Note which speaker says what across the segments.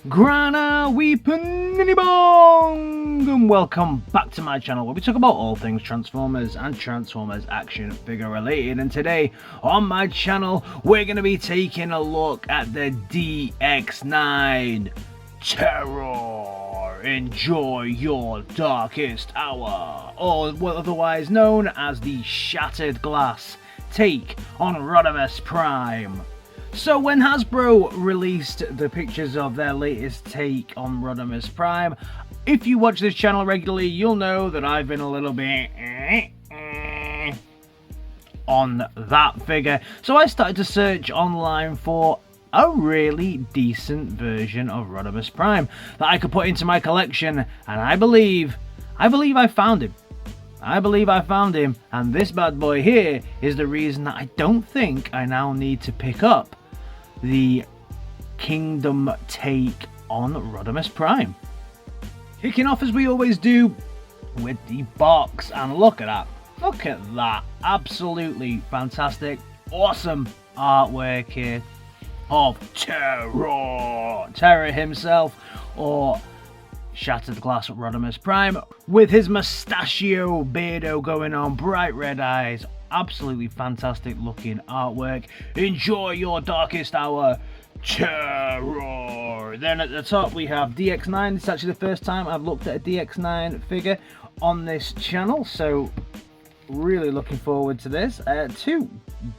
Speaker 1: Grana Weepin' Bong, and welcome back to my channel where we talk about all things Transformers and Transformers action figure related. And today on my channel we're going to be taking a look at the DX-9 Terror. Enjoy your darkest hour, or otherwise known as the Shattered Glass take on Rodimus Prime. So when Hasbro released the pictures of their latest take on Rodimus Prime, if you watch this channel regularly, you'll know that I've been a little bit on that figure. So I started to search online for a really decent version of Rodimus Prime that I could put into my collection, and I believe I found him. I believe I found him, and this bad boy here is the reason that I don't think I now need to pick up the Kingdom take on Rodimus Prime. Kicking off as we always do with the box, and look at that. Look at that. Absolutely fantastic, awesome artwork here of Terror himself, or Shattered Glass Rodimus Prime, with his mustachio beardo going on, bright red eyes. Absolutely fantastic looking artwork. Enjoy your darkest hour, Terror. Then at the top we have DX-9. It's actually the first time I've looked at a DX-9 figure on this channel, so really looking forward to this. Two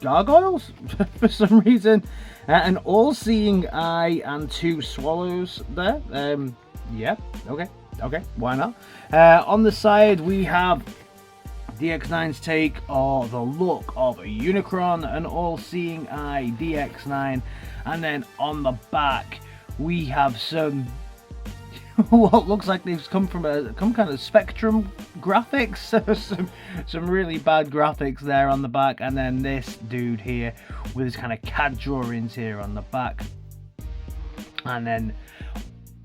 Speaker 1: gargoyles for some reason, an all-seeing eye and two swallows there. Yeah, okay, why not? On the side we have DX-9's take, or the look of Unicron, an all-seeing eye DX-9, and then on the back we have some what looks like they've come from some kind of Spectrum graphics, so some really bad graphics there on the back, and then this dude here with his kind of CAD drawings here on the back, and then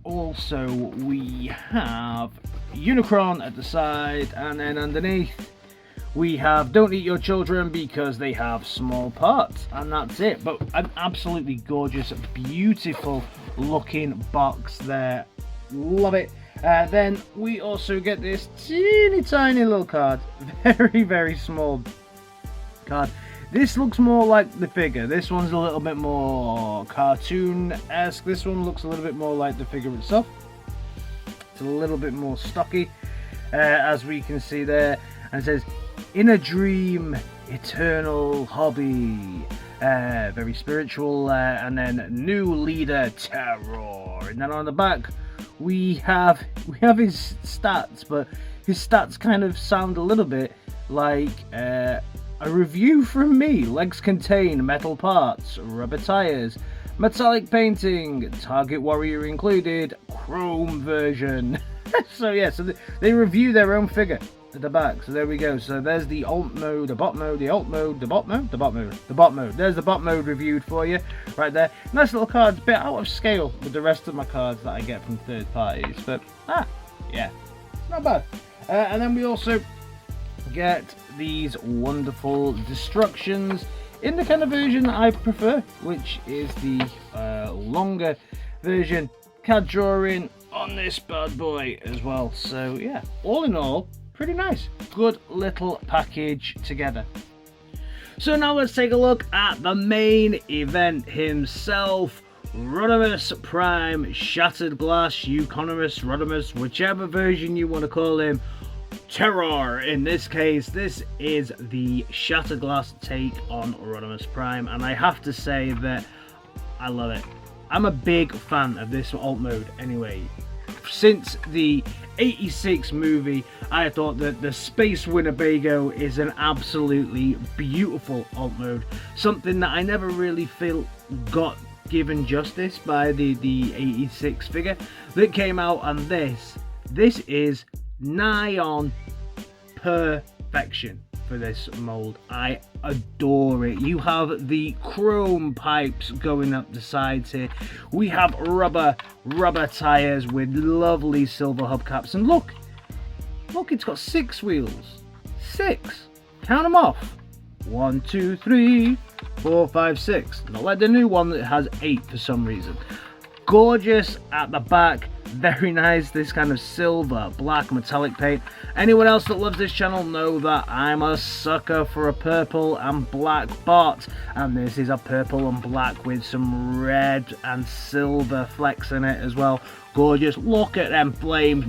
Speaker 1: also we have Unicron at the side, and then underneath we have don't eat your children because they have small parts, and that's it. But an absolutely gorgeous, beautiful looking box there, love it. Then we also get this teeny tiny little card, very small card. This looks more like the figure. This one's a little bit more cartoon-esque. This one looks a little bit more like the figure itself. It's a little bit more stocky, as we can see there. And it says, "In a dream, eternal hobby." Very spiritual. And then new leader, Terror. And then on the back, we have his stats, but his stats kind of sound a little bit like a review from me. Legs contain metal parts, rubber tires, metallic painting, target warrior included, chrome version. So yeah, so they review their own figure at the back. So there we go. So there's the alt mode, the bot mode, the alt mode, the bot mode, the bot mode, the bot mode. There's the bot mode reviewed for you right there. Nice little card, a bit out of scale with the rest of my cards that I get from third parties, but yeah, not bad. And then we also get these wonderful destructions in the kind of version that I prefer, which is the longer version. CAD drawing on this bad boy as well. So yeah, all in all, pretty nice. Good little package together. So now let's take a look at the main event himself, Rodimus Prime, Shattered Glass, Euconomus, Rodimus, whichever version you want to call him. Terror. In this case, this is the Shattered Glass take on Rodimus Prime, and I have to say that I love it. I'm a big fan of this alt mode anyway. Since the 86 movie, I thought that the Space Winnebago is an absolutely beautiful alt mode, something that I never really feel got given justice by the 86 figure that came out, and this is nigh on perfection for this mold. I adore it. You have the chrome pipes going up the sides here. We have rubber tires with lovely silver hubcaps, and look, it's got 6 wheels. 6. Count them off. 1, 2, 3, 4, 5, 6. Not like the new one that has 8 for some reason. gorgeous at the back. Very nice, this kind of silver black metallic paint. Anyone else that loves this channel know that I'm a sucker for a purple and black bot, and this is a purple and black with some red and silver flecks in it as well. Gorgeous. Look at them flames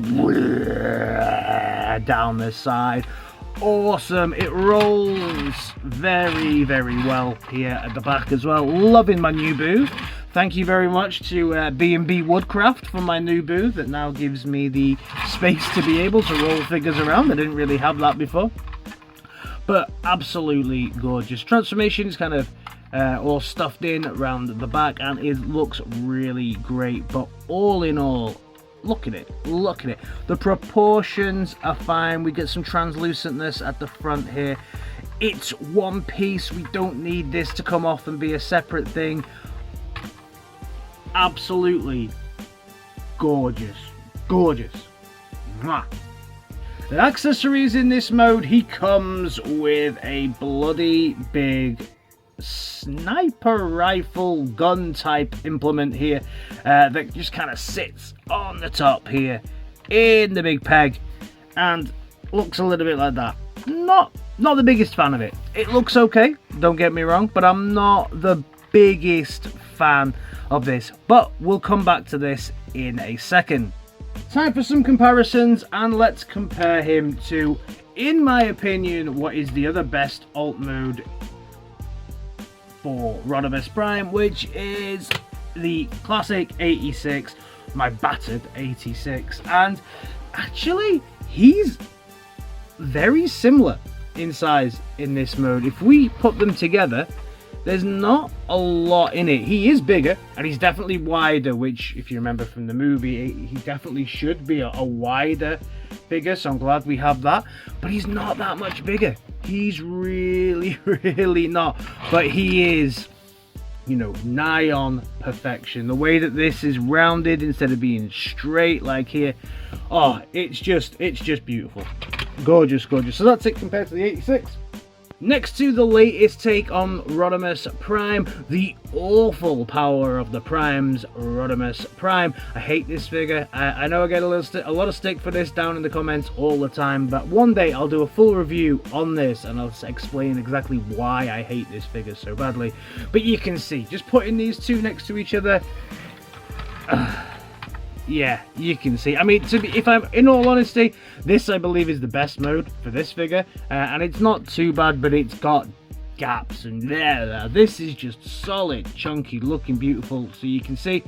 Speaker 1: down the side. Awesome. It rolls very, very well here at the back as well. Loving my new booth. Thank you very much to B&B Woodcraft for my new booth that now gives me the space to be able to roll figures around. I didn't really have that before. But absolutely gorgeous. Transformation is kind of all stuffed in around the back, and it looks really great. But all in all, look at it, look at it. The proportions are fine. We get some translucentness at the front here. It's one piece. We don't need this to come off and be a separate thing. Absolutely gorgeous, gorgeous. Mwah. The accessories in this mode, he comes with a bloody big sniper rifle gun type implement here that just kind of sits on the top here in the big peg and looks a little bit like that. Not the biggest fan of it. It looks okay, don't get me wrong, but I'm not the biggest fan of this, but we'll come back to this in a second. Time for some comparisons, and let's compare him to, in my opinion, what is the other best alt mode for Rodimus Prime, which is the classic 86, my battered 86, and actually he's very similar in size in this mode. If we put them together, there's not a lot in it. He is bigger and he's definitely wider, which if you remember from the movie, he definitely should be a wider figure, so I'm glad we have that. But he's not that much bigger. He's really, really not. But he is, you know, nigh on perfection. The way that this is rounded instead of being straight like here, oh, it's just beautiful. Gorgeous, gorgeous. So that's it compared to the 86. Next to the latest take on Rodimus Prime, the awful power of the Primes, Rodimus Prime. I hate this figure. I know I get a lot of stick for this down in the comments all the time, but one day I'll do a full review on this and I'll explain exactly why I hate this figure so badly. But you can see, just putting these two next to each other, yeah, you can see. I mean, if I'm in all honesty, this I believe is the best mode for this figure, and it's not too bad, but it's got gaps and there. This is just solid, chunky, looking beautiful. So you can see,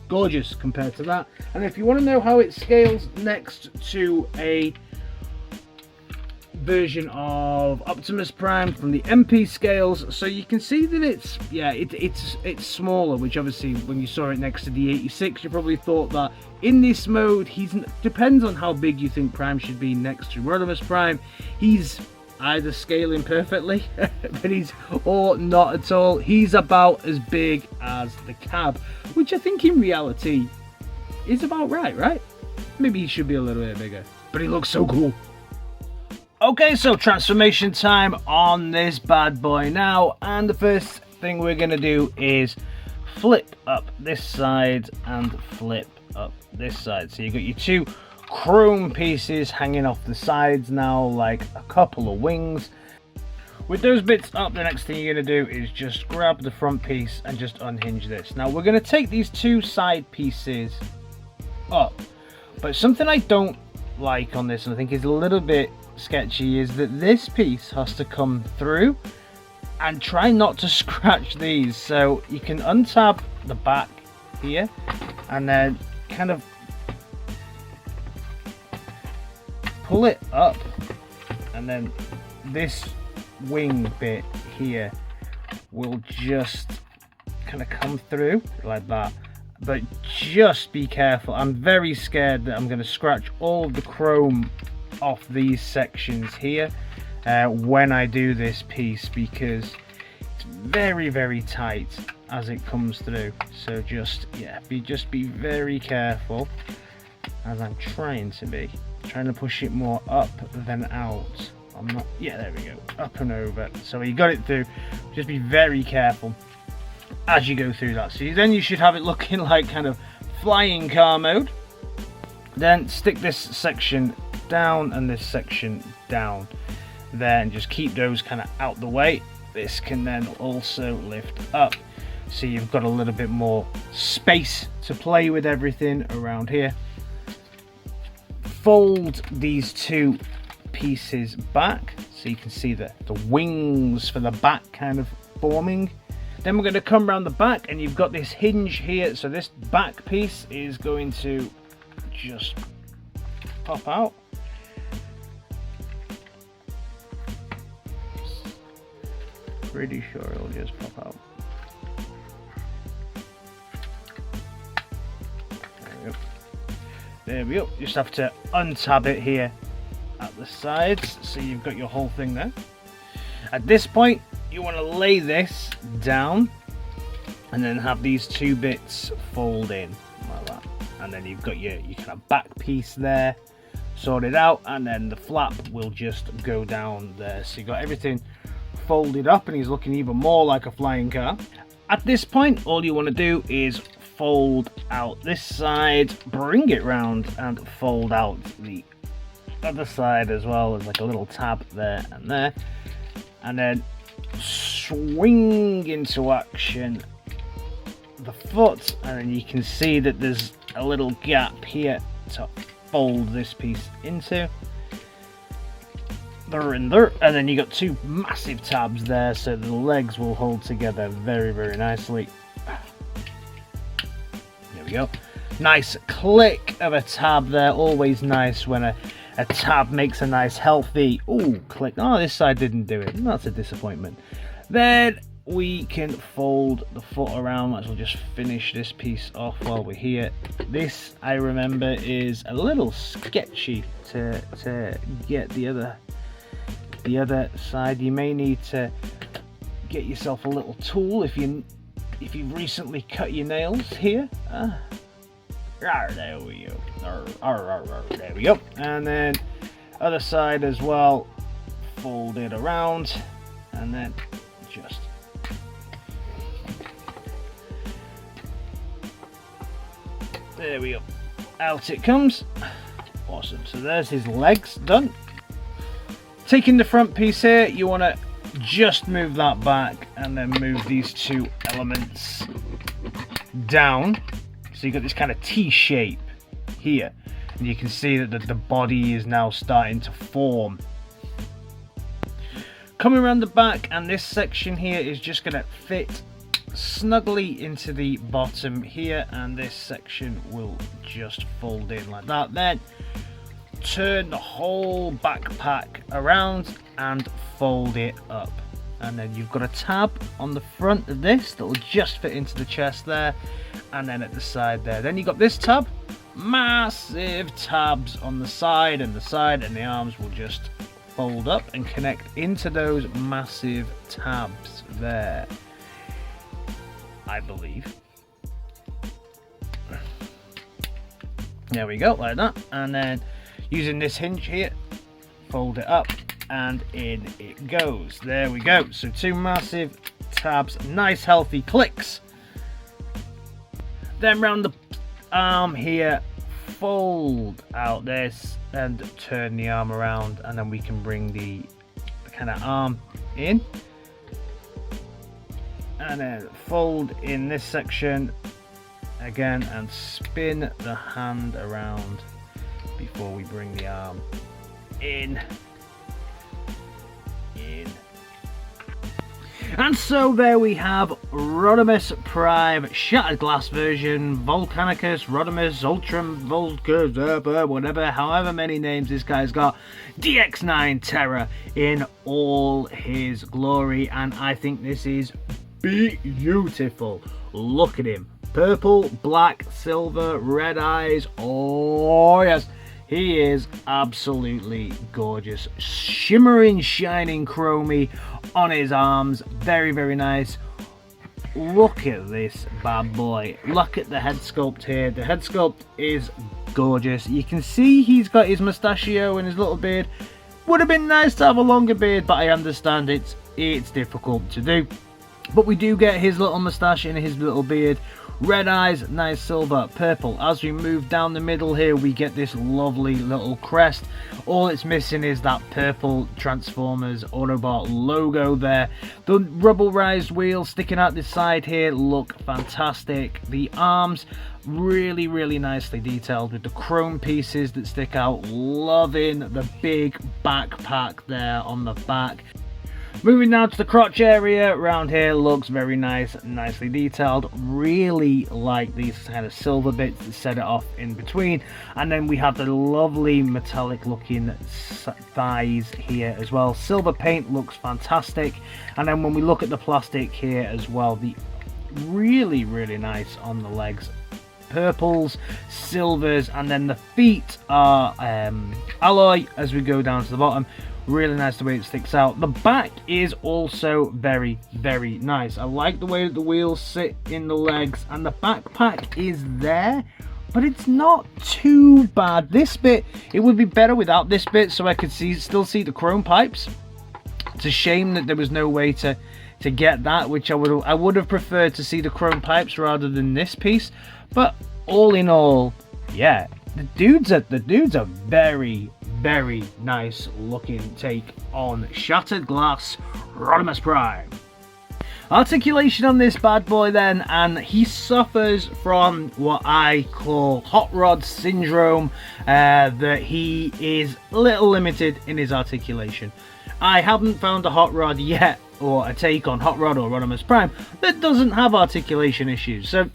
Speaker 1: gorgeous compared to that. And if you want to know how it scales next to a version of Optimus Prime from the MP scales, so you can see that it's smaller, which obviously when you saw it next to the 86 you probably thought that in this mode depends on how big you think Prime should be next to Rodimus Prime. He's either scaling perfectly or not at all. He's about as big as the cab, which I think in reality is about right? Maybe he should be a little bit bigger, but he looks so cool. Okay, so transformation time on this bad boy now, and the first thing we're going to do is flip up this side and flip up this side. So you've got your two chrome pieces hanging off the sides now, like a couple of wings. With those bits up, the next thing you're going to do is just grab the front piece and just unhinge this. Now we're going to take these two side pieces up, but something I don't like on this, and I think is a little bit sketchy, is that this piece has to come through, and try not to scratch these. So you can untab the back here and then kind of pull it up, and then this wing bit here will just kind of come through like that. But just be careful. I'm very scared that I'm going to scratch all of the chrome off these sections here when I do this piece, because it's very, very tight as it comes through. So just be very careful, as I'm trying to push it more up than out. I'm not, yeah, there we go, up and over. So you got it through. Just be very careful. as you go through that. So then you should have it looking like kind of flying car mode. Then stick this section down and this section down there, and just keep those kind of out the way. This can then also lift up, so you've got a little bit more space to play with everything around here. Fold these two pieces back so you can see the wings for the back kind of forming. Then we're going to come around the back, and you've got this hinge here, so this back piece is going to just pop out. Pretty sure it'll just pop out. There we go. There we go. Just have to untab it here at the sides, so you've got your whole thing there. At this point, you want to lay this down and then have these two bits fold in like that, and then you've got your kind of back piece there sorted out, and then the flap will just go down there, so you got everything folded up, and he's looking even more like a flying car. At this point, all you want to do is fold out this side, bring it round, and fold out the other side as well. There's like a little tab there, and then swing into action the foot, and then you can see that there's a little gap here to fold this piece into. And then you got two massive tabs there, so the legs will hold together very, very nicely. There we go. Nice click of a tab there. Always nice when a tab makes a nice healthy click. Oh, this side didn't do it. That's a disappointment. Then we can fold the foot around. Might as well just finish this piece off while we're here. This, I remember, is a little sketchy to get the other side. You may need to get yourself a little tool if you've recently cut your nails here. There we go. There we go. And then other side as well, fold it around, and then just there we go. Out it comes. Awesome. So there's his legs done. Taking the front piece here, you want to just move that back and then move these two elements down. So you've got this kind of T shape here. And you can see that the body is now starting to form. Coming around the back, and this section here is just going to fit snugly into the bottom here, and this section will just fold in like that. Then turn the whole backpack around and fold it up, and then you've got a tab on the front of this that will just fit into the chest there, and then at the side there. Then you've got this tab, massive tabs on the side, and the arms will just fold up and connect into those massive tabs there, I believe. There we go, like that. And then using this hinge here, fold it up and in it goes. There we go. So two massive tabs, nice healthy clicks. Then round the arm here, fold out this and turn the arm around, and then we can bring the kind of arm in, and then fold in this section again and spin the hand around before we bring the arm in. And so there we have Rodimus Prime, Shattered Glass version, Volcanicus, Rodimus, Ultram, Volca, whatever, however many names this guy's got. DX-9 Terror in all his glory, and I think this is beautiful. Look at him. Purple, black, silver, red eyes. Oh yes, he is absolutely gorgeous. Shimmering, shining chromey on his arms. Very, very nice. Look at this bad boy. Look at the head sculpt here. The head sculpt is gorgeous. You can see he's got his mustachio and his little beard. Would have been nice to have a longer beard, but I understand it's difficult to do. But we do get his little moustache and his little beard. Red eyes, nice silver, purple. As we move down the middle here, we get this lovely little crest. All it's missing is that purple Transformers Autobot logo there. The rubberized wheels sticking out the side here look fantastic. The arms, really, really nicely detailed with the chrome pieces that stick out. Loving the big backpack there on the back. Moving down to the crotch area, around here looks very nice, nicely detailed. Really like these kind of silver bits that set it off in between. And then we have the lovely metallic looking thighs here as well. Silver paint looks fantastic. And then when we look at the plastic here as well, the really, really nice on the legs. Purples, silvers, and then the feet are alloy as we go down to the bottom. Really nice the way it sticks out. The back is also very, very nice. I like the way that the wheels sit in the legs, and the backpack is there, but it's not too bad. This bit, it would be better without this bit, so I could still see the chrome pipes. It's a shame that there was no way to get that, which I would have preferred to see the chrome pipes rather than this piece. But all in all, yeah, the dudes are very, very nice looking take on Shattered Glass Rodimus Prime. Articulation on this bad boy then, and he suffers from what I call hot rod syndrome, that he is a little limited in his articulation. I haven't found a hot rod yet, or a take on Hot Rod or Rodimus Prime, that doesn't have articulation issues. So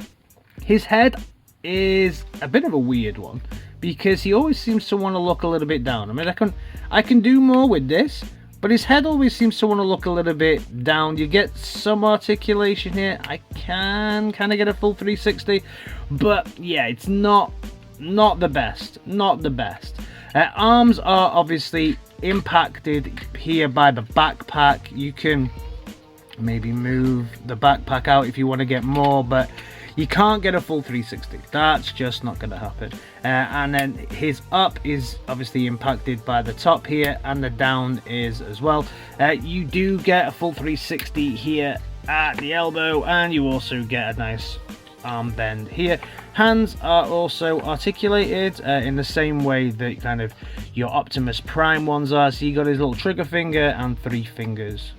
Speaker 1: his head is a bit of a weird one, because he always seems to want to look a little bit down. I mean, I can do more with this, but his head always seems to want to look a little bit down. You get some articulation here. I can kind of get a full 360, but yeah, it's not the best. Not the best. Arms are obviously impacted here by the backpack. You can maybe move the backpack out if you want to get more, but you can't get a full 360. That's just not going to happen. And then his up is obviously impacted by the top here, and the down is as well. You do get a full 360 here at the elbow, and you also get a nice arm bend here. Hands are also articulated in the same way that kind of your Optimus Prime ones are. So you got his little trigger finger, and 3 fingers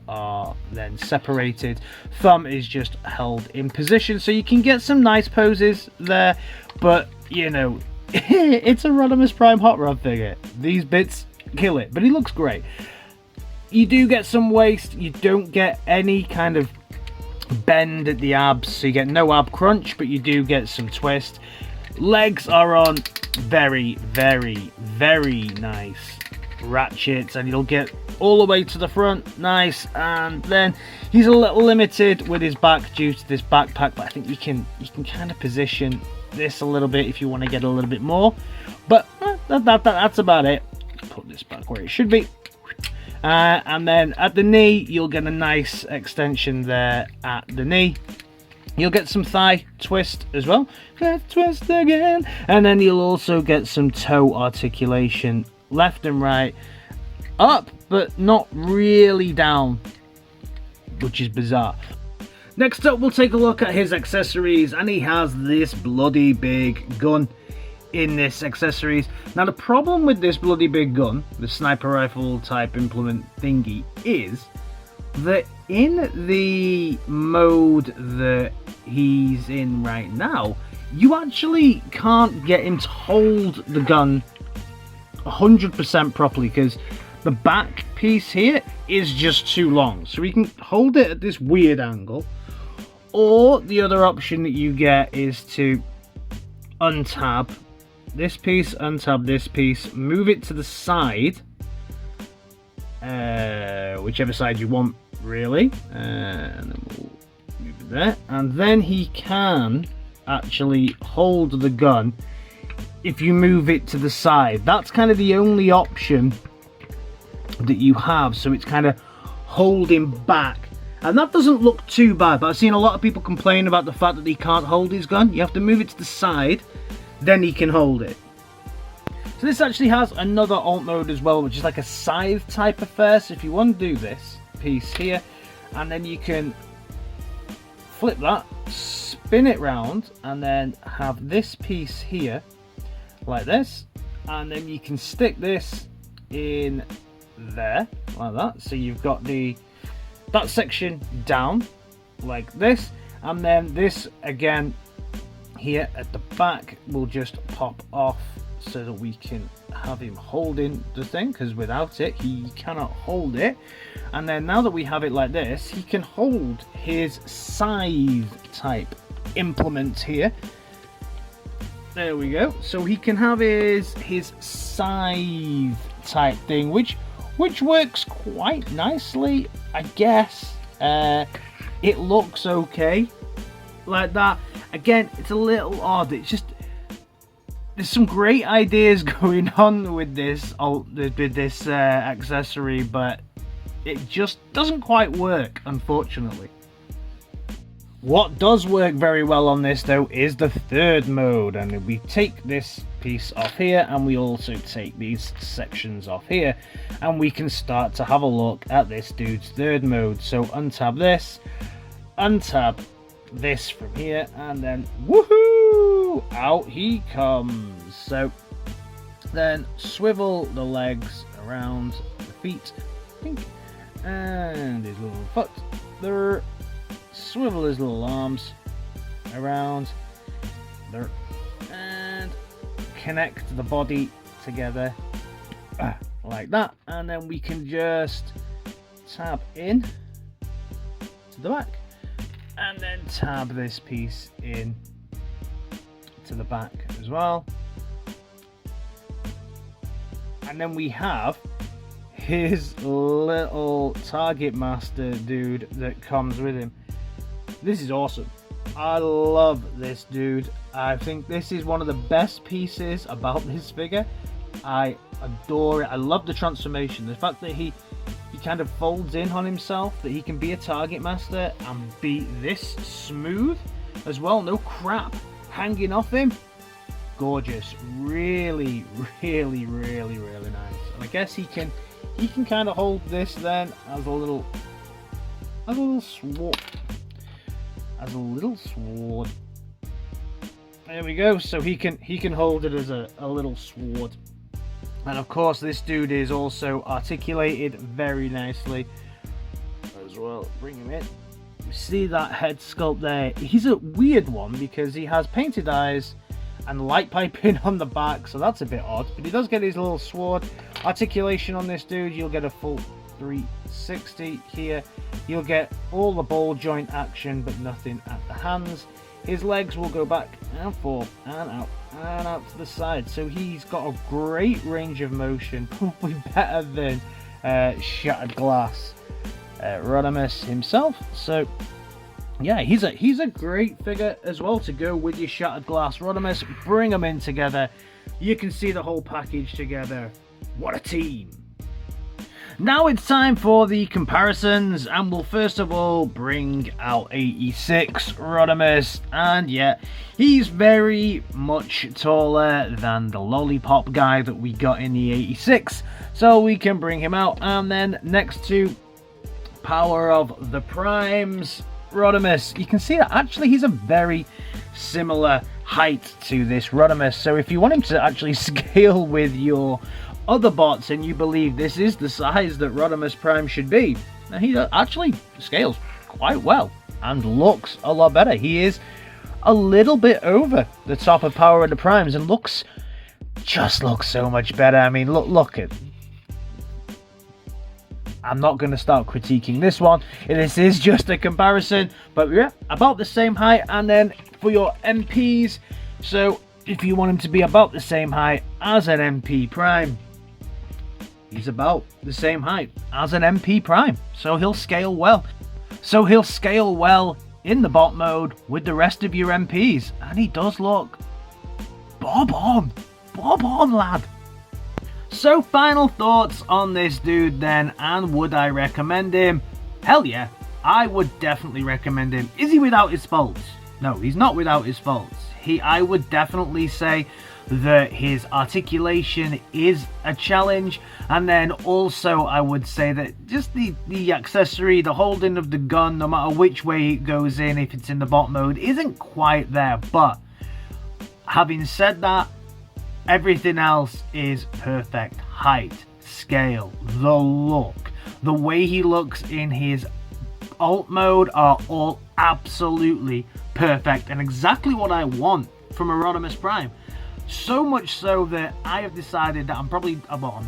Speaker 1: are then separated. Thumb is just held in position, so you can get some nice poses there, but you know, it's a Rodimus Prime hot rod figure. These bits kill it, but he looks great. You do get some waist. You don't get any kind of bend at the abs, so you get no ab crunch, but you do get some twist. Legs are on very, very, very nice ratchets, and you'll get all the way to the front, nice. And then he's a little limited with his back due to this backpack, but I think you can kind of position this a little bit if you want to get a little bit more. But that's about it. Put this back where it should be. And then at the knee, you'll get a nice extension there at the knee. You'll get some thigh twist as well. Let's twist again. And then you'll also get some toe articulation left and right. Up, but not really down, which is bizarre. Next up, we'll take a look at his accessories, and he has this bloody big gun in this accessories. Now, the problem with this bloody big gun, the sniper rifle type implement thingy, is that in the mode that he's in right now, you actually can't get him to hold the gun 100% properly, because the back piece here is just too long. So we can hold it at this weird angle, or the other option that you get is to untab this piece, untab this piece, move it to the side, whichever side you want really, and then we'll move it there, and then he can actually hold the gun if you move it to the side. That's kind of the only option that you have, so it's kind of holding back, and that doesn't look too bad. But I've seen a lot of people complain about the fact that he can't hold his gun. You have to move it to the side, then he can hold it. So this actually has another alt mode as well, which is like a scythe type affair. So if you want to do this piece here, and then you can flip that, spin it round, and then have this piece here like this, and then you can stick this in there like that, so you've got that section down like this, and then this again here at the back will just pop off so that we can have him holding the thing, because without it he cannot hold it. And then now that we have it like this, he can hold his scythe type implement here. There we go. So he can have his scythe type thing, which works quite nicely, I guess. It looks okay like that. Again, it's a little odd. It's just, there's some great ideas going on with this accessory, but it just doesn't quite work, unfortunately. What does work very well on this though is the third mode, and we take this piece off here and we also take these sections off here, and we can start to have a look at this dude's third mode. So untab this, untab this from here, and then woohoo, out he comes. So then swivel the legs around the feet, I think, and his little foot there. Swivel his little arms around there and connect the body together like that, and then we can just tab in to the back and then tab this piece in to the back as well, and then we have his little target master dude that comes with him. This is awesome. I love this dude. I think this is one of the best pieces about this figure. I adore it. I love the transformation. The fact that he kind of folds in on himself, that he can be a target master and be this smooth as well. No crap hanging off him. Gorgeous. Really, really, really, really nice. And I guess he can kind of hold this then as a little sword. As a little sword. There we go. So he can hold it as a little sword. And of course this dude is also articulated very nicely as well. Bring him in. You see that head sculpt there? He's a weird one because he has painted eyes and light piping on the back, so that's a bit odd, but he does get his little sword. Articulation on this dude, you'll get a full 360 here. You'll get all the ball joint action but nothing at the hands. His legs will go back and forth and out to the side, so he's got a great range of motion, probably better than Shattered Glass Rodimus himself. So yeah, he's a great figure as well to go with your Shattered Glass Rodimus. Bring them in together, you can see the whole package together. What a team! Now it's time for the comparisons, and we'll first of all bring out 86 Rodimus, and yeah, he's very much taller than the lollipop guy that we got in the 86, so we can bring him out. And then next to Power of the Primes Rodimus, you can see that actually he's a very similar height to this Rodimus, so if you want him to actually scale with your other bots and you believe this is the size that Rodimus Prime should be, now he actually scales quite well and looks a lot better. He is a little bit over the top of Power of the Primes and just looks so much better. I mean, look at, I'm not going to start critiquing this one. This is just a comparison, but yeah, about the same height. And then for your MPs, so if you want him to be about the same height as an MP Prime, he's about the same height as an MP Prime, so he'll scale well. So he'll scale well in the bot mode with the rest of your MPs, and he does look bob on, lad. So final thoughts on this dude then, and would I recommend him? Hell yeah, I would definitely recommend him. Is he without his faults? No, he's not without his faults. I would definitely say that his articulation is a challenge, and then also I would say that just the accessory, the holding of the gun, no matter which way it goes in, if it's in the bot mode, isn't quite there. But having said that, everything else is perfect. Height, scale, the look, the way he looks in his alt mode are all absolutely perfect and exactly what I want from a Rodimus Prime. So much so that I have decided that I'm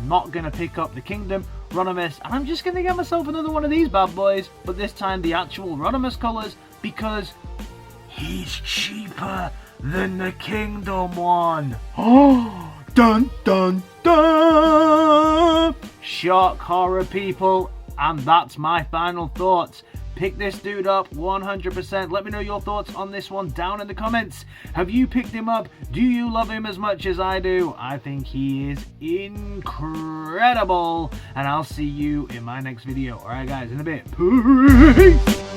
Speaker 1: not going to pick up the Kingdom Rodimus, and I'm just going to get myself another one of these bad boys, but this time the actual Rodimus colours, because he's cheaper than the Kingdom one. Oh, dun dun dun! Shock horror, people, and that's my final thoughts. Pick this dude up 100%. Let me know your thoughts on this one down in the comments. Have you picked him up? Do you love him as much as I do? I think he is incredible. And I'll see you in my next video. Alright guys, in a bit. Peace!